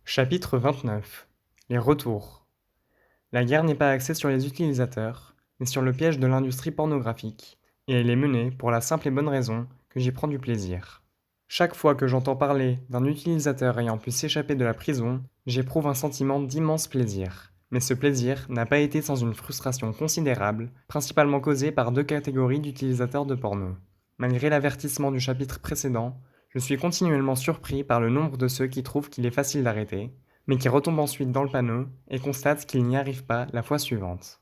Chapitre 29. Les retours. La guerre n'est pas axée sur les utilisateurs, mais sur le piège de l'industrie pornographique, et elle est menée pour la simple et bonne raison que j'y prends du plaisir. Chaque fois que j'entends parler d'un utilisateur ayant pu s'échapper de la prison, j'éprouve un sentiment d'immense plaisir. Mais ce plaisir n'a pas été sans une frustration considérable, principalement causée par deux catégories d'utilisateurs de porno. Malgré l'avertissement du chapitre précédent, je suis continuellement surpris par le nombre de ceux qui trouvent qu'il est facile d'arrêter, mais qui retombent ensuite dans le panneau et constatent qu'ils n'y arrivent pas la fois suivante.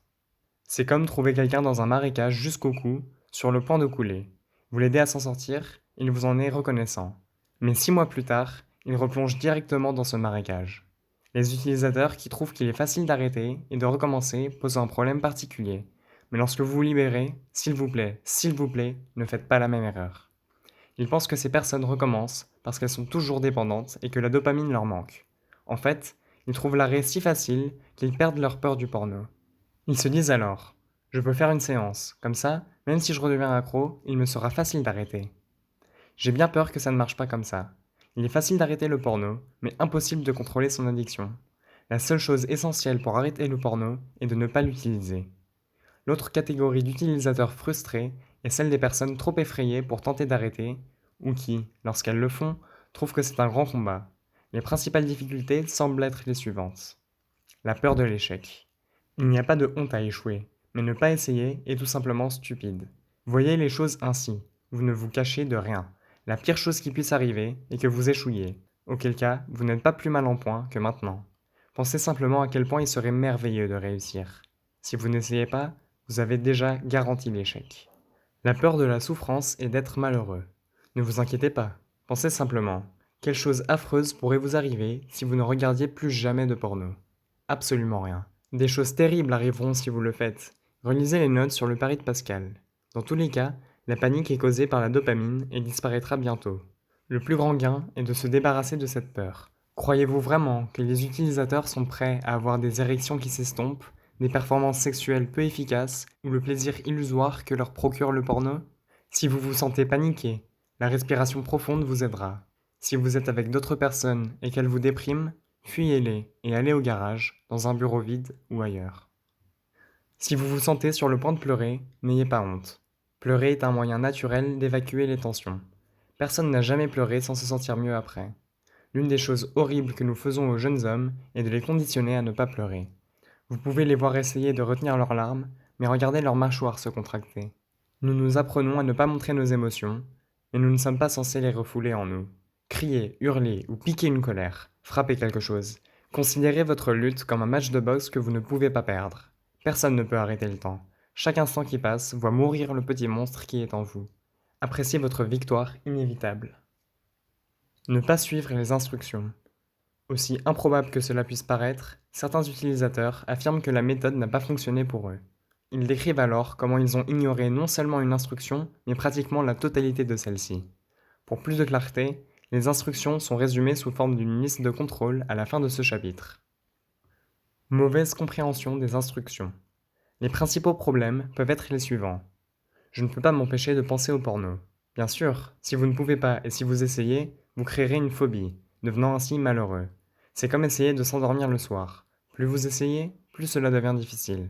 C'est comme trouver quelqu'un dans un marécage jusqu'au cou, sur le point de couler. Vous l'aidez à s'en sortir, il vous en est reconnaissant. Mais 6 mois plus tard, il replonge directement dans ce marécage. Les utilisateurs qui trouvent qu'il est facile d'arrêter et de recommencer posent un problème particulier. Mais lorsque vous vous libérez, s'il vous plaît, ne faites pas la même erreur. Ils pensent que ces personnes recommencent parce qu'elles sont toujours dépendantes et que la dopamine leur manque. En fait, ils trouvent l'arrêt si facile qu'ils perdent leur peur du porno. Ils se disent alors: je peux faire une séance, comme ça, même si je redeviens accro, il me sera facile d'arrêter. J'ai bien peur que ça ne marche pas comme ça. Il est facile d'arrêter le porno, mais impossible de contrôler son addiction. La seule chose essentielle pour arrêter le porno est de ne pas l'utiliser. L'autre catégorie d'utilisateurs frustrés est celle des personnes trop effrayées pour tenter d'arrêter, ou qui, lorsqu'elles le font, trouvent que c'est un grand combat. Les principales difficultés semblent être les suivantes. La peur de l'échec. Il n'y a pas de honte à échouer, mais ne pas essayer est tout simplement stupide. Voyez les choses ainsi, vous ne vous cachez de rien. La pire chose qui puisse arriver est que vous échouiez, auquel cas vous n'êtes pas plus mal en point que maintenant. Pensez simplement à quel point il serait merveilleux de réussir. Si vous n'essayez pas, vous avez déjà garanti l'échec. La peur de la souffrance est d'être malheureux. Ne vous inquiétez pas, pensez simplement, quelle chose affreuse pourrait vous arriver si vous ne regardiez plus jamais de porno? Absolument rien. Des choses terribles arriveront si vous le faites. Relisez les notes sur le pari de Pascal. Dans tous les cas, la panique est causée par la dopamine et disparaîtra bientôt. Le plus grand gain est de se débarrasser de cette peur. Croyez-vous vraiment que les utilisateurs sont prêts à avoir des érections qui s'estompent, des performances sexuelles peu efficaces ou le plaisir illusoire que leur procure le porno? Si vous vous sentez paniqué, la respiration profonde vous aidera. Si vous êtes avec d'autres personnes et qu'elles vous dépriment, fuyez-les et allez au garage, dans un bureau vide ou ailleurs. Si vous vous sentez sur le point de pleurer, n'ayez pas honte. Pleurer est un moyen naturel d'évacuer les tensions. Personne n'a jamais pleuré sans se sentir mieux après. L'une des choses horribles que nous faisons aux jeunes hommes est de les conditionner à ne pas pleurer. Vous pouvez les voir essayer de retenir leurs larmes, mais regardez leurs mâchoires se contracter. Nous nous apprenons à ne pas montrer nos émotions, mais nous ne sommes pas censés les refouler en nous. Crier, hurler ou piquer une colère, frapper quelque chose. Considérez votre lutte comme un match de boxe que vous ne pouvez pas perdre. Personne ne peut arrêter le temps. Chaque instant qui passe voit mourir le petit monstre qui est en vous. Appréciez votre victoire inévitable. Ne pas suivre les instructions. Aussi improbable que cela puisse paraître, certains utilisateurs affirment que la méthode n'a pas fonctionné pour eux. Ils décrivent alors comment ils ont ignoré non seulement une instruction, mais pratiquement la totalité de celle-ci. Pour plus de clarté, les instructions sont résumées sous forme d'une liste de contrôle à la fin de ce chapitre. Mauvaise compréhension des instructions. Les principaux problèmes peuvent être les suivants. Je ne peux pas m'empêcher de penser au porno. Bien sûr, si vous ne pouvez pas et si vous essayez, vous créerez une phobie, devenant ainsi malheureux. C'est comme essayer de s'endormir le soir. Plus vous essayez, plus cela devient difficile.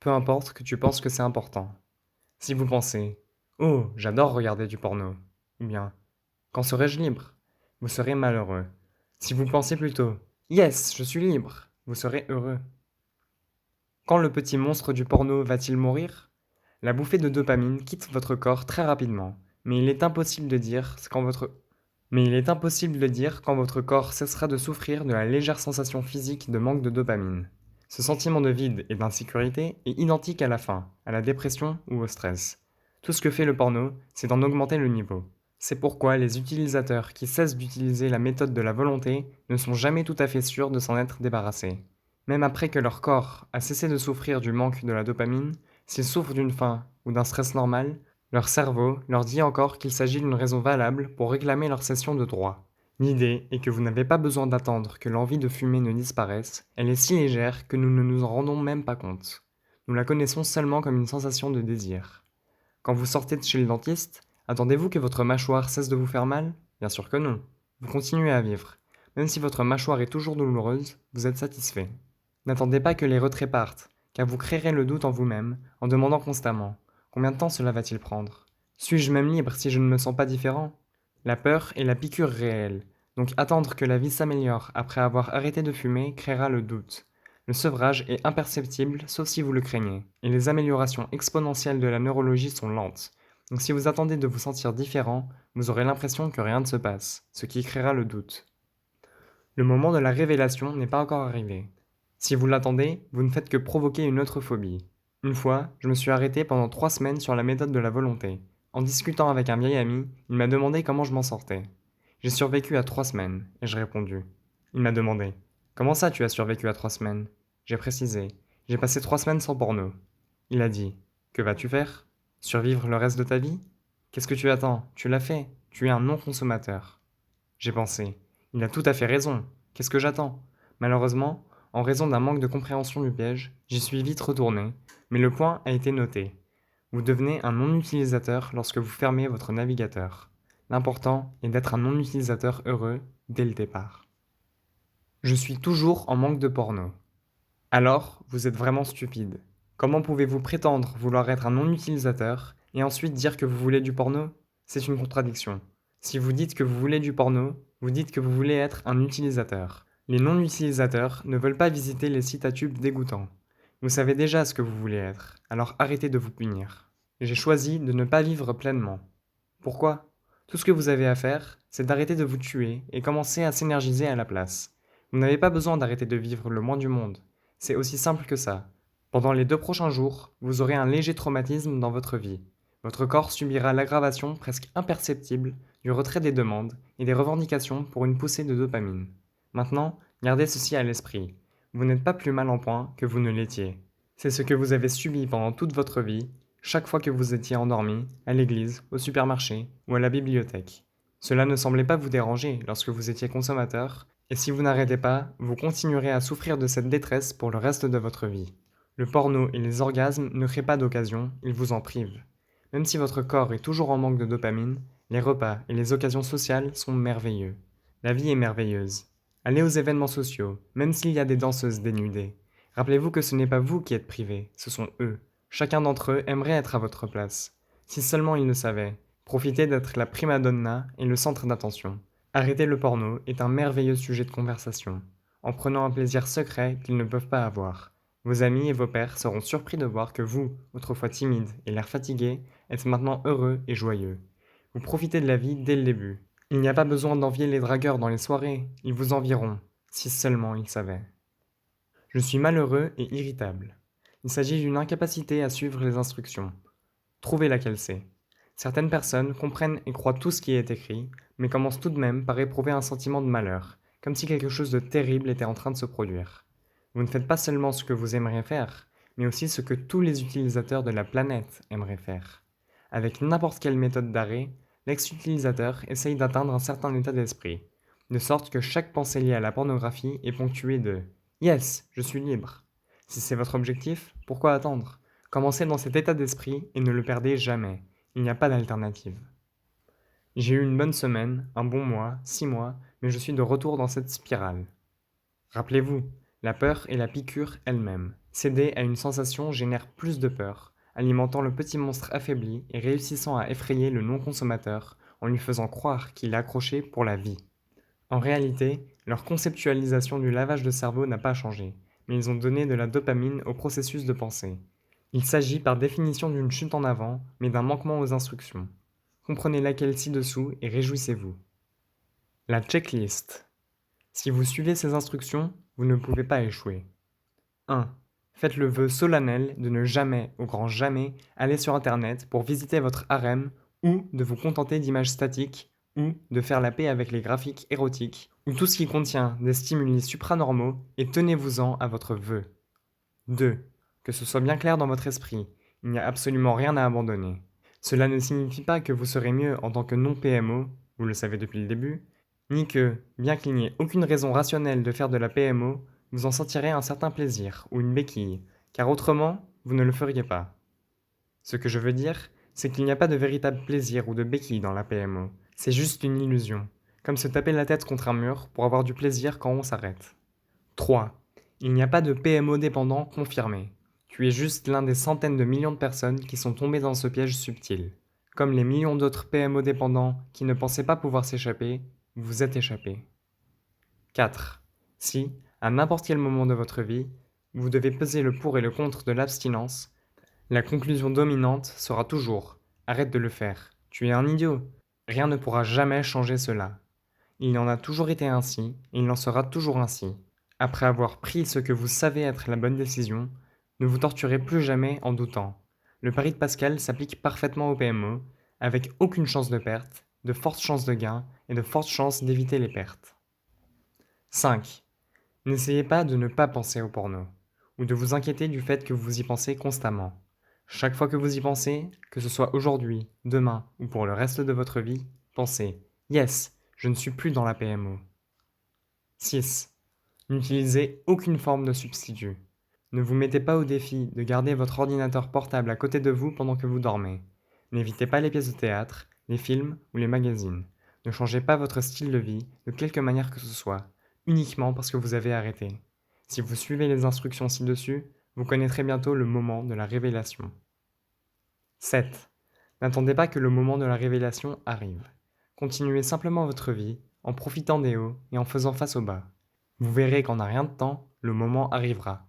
Peu importe que tu penses que c'est important. Si vous pensez «Oh, j'adore regarder du porno», ou bien «Quand serai-je libre?», vous serez malheureux. Si vous pensez plutôt «Yes, je suis libre», vous serez heureux. Quand le petit monstre du porno va-t-il mourir? La bouffée de dopamine quitte votre corps très rapidement, mais il est impossible de dire quand votre corps cessera de souffrir de la légère sensation physique de manque de dopamine. Ce sentiment de vide et d'insécurité est identique à la faim, à la dépression ou au stress. Tout ce que fait le porno, c'est d'en augmenter le niveau. C'est pourquoi les utilisateurs qui cessent d'utiliser la méthode de la volonté ne sont jamais tout à fait sûrs de s'en être débarrassés. Même après que leur corps a cessé de souffrir du manque de la dopamine, s'ils souffrent d'une faim ou d'un stress normal, leur cerveau leur dit encore qu'il s'agit d'une raison valable pour réclamer leur cession de droit. L'idée est que vous n'avez pas besoin d'attendre que l'envie de fumer ne disparaisse, elle est si légère que nous ne nous en rendons même pas compte. Nous la connaissons seulement comme une sensation de désir. Quand vous sortez de chez le dentiste, attendez-vous que votre mâchoire cesse de vous faire mal? Bien sûr que non. Vous continuez à vivre. Même si votre mâchoire est toujours douloureuse, vous êtes satisfait. N'attendez pas que les retraits partent, car vous créerez le doute en vous-même en demandant constamment: combien de temps cela va-t-il prendre? Suis-je même libre si je ne me sens pas différent? La peur est la piqûre réelle, donc attendre que la vie s'améliore après avoir arrêté de fumer créera le doute. Le sevrage est imperceptible sauf si vous le craignez, et les améliorations exponentielles de la neurologie sont lentes. Donc si vous attendez de vous sentir différent, vous aurez l'impression que rien ne se passe, ce qui créera le doute. Le moment de la révélation n'est pas encore arrivé. Si vous l'attendez, vous ne faites que provoquer une autre phobie. Une fois, je me suis arrêté pendant 3 semaines sur la méthode de la volonté. En discutant avec un vieil ami, il m'a demandé comment je m'en sortais. J'ai survécu à 3 semaines, ai-je répondu. Il m'a demandé: comment ça tu as survécu à 3 semaines? J'ai précisé: j'ai passé 3 semaines sans porno. Il a dit: que vas-tu faire? Survivre le reste de ta vie? Qu'est-ce que tu attends? Tu l'as fait. Tu es un non-consommateur. J'ai pensé: il a tout à fait raison. Qu'est-ce que j'attends? Malheureusement, en raison d'un manque de compréhension du piège, j'y suis vite retourné, mais le point a été noté. Vous devenez un non-utilisateur lorsque vous fermez votre navigateur. L'important est d'être un non-utilisateur heureux dès le départ. Je suis toujours en manque de porno. Alors, vous êtes vraiment stupide. Comment pouvez-vous prétendre vouloir être un non-utilisateur et ensuite dire que vous voulez du porno? C'est une contradiction. Si vous dites que vous voulez du porno, vous dites que vous voulez être un utilisateur. Les non-utilisateurs ne veulent pas visiter les sites à tubes dégoûtants. Vous savez déjà ce que vous voulez être, alors arrêtez de vous punir. J'ai choisi de ne pas vivre pleinement. Pourquoi? Tout ce que vous avez à faire, c'est d'arrêter de vous tuer et commencer à s'énergiser à la place. Vous n'avez pas besoin d'arrêter de vivre le moins du monde. C'est aussi simple que ça. Pendant les 2 prochains jours, vous aurez un léger traumatisme dans votre vie. Votre corps subira l'aggravation presque imperceptible du retrait des demandes et des revendications pour une poussée de dopamine. Maintenant, gardez ceci à l'esprit. Vous n'êtes pas plus mal en point que vous ne l'étiez. C'est ce que vous avez subi pendant toute votre vie, chaque fois que vous étiez endormi, à l'église, au supermarché ou à la bibliothèque. Cela ne semblait pas vous déranger lorsque vous étiez consommateur, et si vous n'arrêtez pas, vous continuerez à souffrir de cette détresse pour le reste de votre vie. Le porno et les orgasmes ne créent pas d'occasion, ils vous en privent. Même si votre corps est toujours en manque de dopamine, les repas et les occasions sociales sont merveilleux. La vie est merveilleuse. Allez aux événements sociaux, même s'il y a des danseuses dénudées. Rappelez-vous que ce n'est pas vous qui êtes privé, ce sont eux. Chacun d'entre eux aimerait être à votre place. Si seulement ils le savaient. Profitez d'être la prima donna et le centre d'attention. Arrêter le porno est un merveilleux sujet de conversation, en prenant un plaisir secret qu'ils ne peuvent pas avoir. Vos amis et vos pairs seront surpris de voir que vous, autrefois timide et l'air fatigué, êtes maintenant heureux et joyeux. Vous profitez de la vie dès le début. Il n'y a pas besoin d'envier les dragueurs dans les soirées, ils vous envieront, si seulement ils savaient. Je suis malheureux et irritable. Il s'agit d'une incapacité à suivre les instructions. Trouvez laquelle c'est. Certaines personnes comprennent et croient tout ce qui est écrit, mais commencent tout de même par éprouver un sentiment de malheur, comme si quelque chose de terrible était en train de se produire. Vous ne faites pas seulement ce que vous aimeriez faire, mais aussi ce que tous les utilisateurs de la planète aimeraient faire. Avec n'importe quelle méthode d'arrêt, l'ex-utilisateur essaye d'atteindre un certain état d'esprit, de sorte que chaque pensée liée à la pornographie est ponctuée de « Yes, je suis libre ». Si c'est votre objectif, pourquoi attendre? Commencez dans cet état d'esprit et ne le perdez jamais. Il n'y a pas d'alternative. J'ai eu une bonne semaine, un bon mois, 6 mois, mais je suis de retour dans cette spirale. Rappelez-vous, la peur est la piqûre elle-même. Céder à une sensation génère plus de peur, alimentant le petit monstre affaibli et réussissant à effrayer le non-consommateur en lui faisant croire qu'il est accroché pour la vie. En réalité, leur conceptualisation du lavage de cerveau n'a pas changé, mais ils ont donné de la dopamine au processus de pensée. Il s'agit par définition d'une chute en avant, mais d'un manquement aux instructions. Comprenez laquelle ci-dessous et réjouissez-vous. La checklist. Si vous suivez ces instructions, vous ne pouvez pas échouer. 1. Faites le vœu solennel de ne jamais, au grand jamais, aller sur Internet pour visiter votre harem ou de vous contenter d'images statiques ou de faire la paix avec les graphiques érotiques ou tout ce qui contient des stimuli supranormaux et tenez-vous-en à votre vœu. 2. Que ce soit bien clair dans votre esprit, il n'y a absolument rien à abandonner. Cela ne signifie pas que vous serez mieux en tant que non-PMO, vous le savez depuis le début, ni que, bien qu'il n'y ait aucune raison rationnelle de faire de la PMO, vous en sentirez un certain plaisir ou une béquille, car autrement, vous ne le feriez pas. Ce que je veux dire, c'est qu'il n'y a pas de véritable plaisir ou de béquille dans la PMO, c'est juste une illusion, comme se taper la tête contre un mur pour avoir du plaisir quand on s'arrête. 3. Il n'y a pas de PMO dépendant confirmé. Tu es juste l'un des centaines de millions de personnes qui sont tombées dans ce piège subtil. Comme les millions d'autres PMO dépendants qui ne pensaient pas pouvoir s'échapper, vous vous êtes échappé. 4. Si, à n'importe quel moment de votre vie, vous devez peser le pour et le contre de l'abstinence, la conclusion dominante sera toujours: arrête de le faire, tu es un idiot. Rien ne pourra jamais changer cela. Il en a toujours été ainsi, et il en sera toujours ainsi. Après avoir pris ce que vous savez être la bonne décision, ne vous torturez plus jamais en doutant. Le pari de Pascal s'applique parfaitement au PMO, avec aucune chance de perte, de fortes chances de gain et de fortes chances d'éviter les pertes. 5. N'essayez pas de ne pas penser au porno, ou de vous inquiéter du fait que vous y pensez constamment. Chaque fois que vous y pensez, que ce soit aujourd'hui, demain ou pour le reste de votre vie, pensez: Yes, je ne suis plus dans la PMO. 6. N'utilisez aucune forme de substitut. Ne vous mettez pas au défi de garder votre ordinateur portable à côté de vous pendant que vous dormez. N'évitez pas les pièces de théâtre, les films ou les magazines. Ne changez pas votre style de vie de quelque manière que ce soit, uniquement parce que vous avez arrêté. Si vous suivez les instructions ci-dessus, vous connaîtrez bientôt le moment de la révélation. 7. N'attendez pas que le moment de la révélation arrive. Continuez simplement votre vie, en profitant des hauts et en faisant face aux bas. Vous verrez qu'en un rien de temps, le moment arrivera.